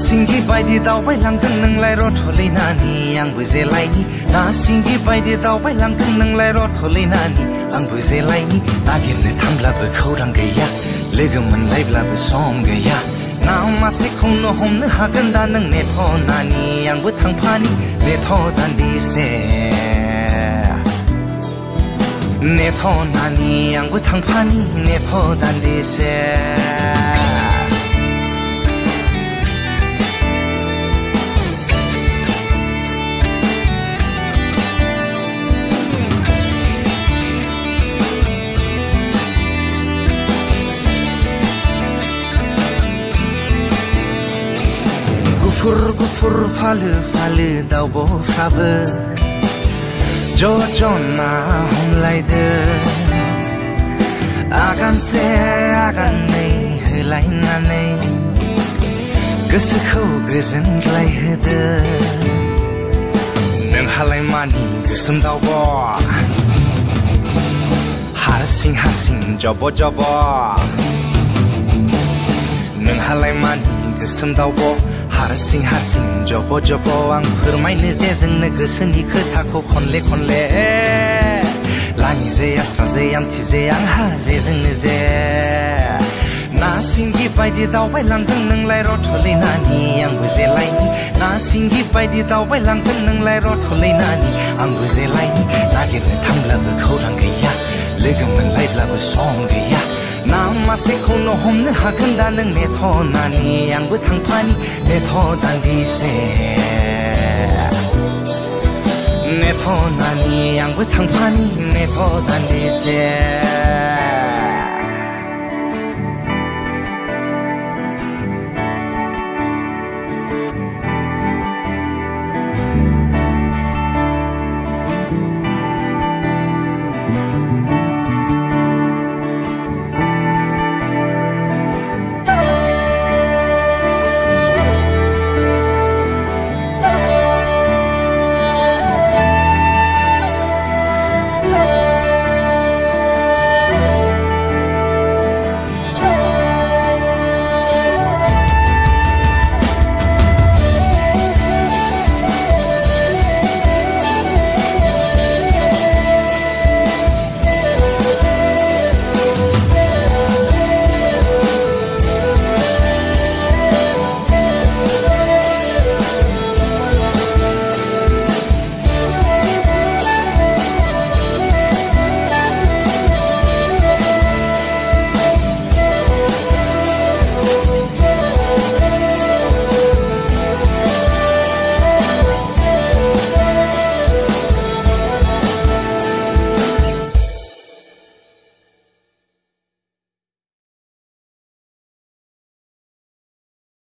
सिंगि बायदि दावबायलांदों नोंलाय रथ'लैनानि आंबो जेलायनि ना सिंगि बायदि दावबायलांदों नोंलाय रथ'लैनानि आंबो जेलायनि नागिरनो थांब्लाबो खौरां गैया लोगो मोनलायब्लाबो सम गैया ना मासेखौनो हमनो हागोन दा नों नेथ'नानि आंबो थांफानि नेथ' दान्दिसे नेथ'नानि आंबो थांफानि नेथ' दान्दिसे गुफुर गुफुर फालो फालो दाउब'फ्राबो ज' ज' ना हमलायदो आगानसे आगाननै होलायनानै गोसोखौ गोजोनग्लायहोदो नोंहालाय मानि गोसोम दाउब' हारसिं हारसिं जब' जब' नोंहालाय मानि गोसोम दाउब' हारसिं हारसिं जब' जब' आं फोरमायनो जे जोंनो गोसोनि खोथाखौ खनले खनले लाङि जे आस्रा जे आमथि जे आंहा जे जोंनो जे ना सिंगि बायदि दावबायलांदों नोंलाय रथ'लैनानि आंबो जेलायनि ना सिंगि बायदि दावबायलांदों नोंलाय रथ'लैनानि आंबो जेलायनि नागिरनो थांब्लाबो खौरां गैया लोगो मोनलायब्लाबो सम गैया ना मासेखौनो हमनो हागोन दा नों नेथ'नानि आंबो थांफानि नेथ' दान्दिसे नेथ'नानि आंबो थांफानि नेथ' दान्दिसे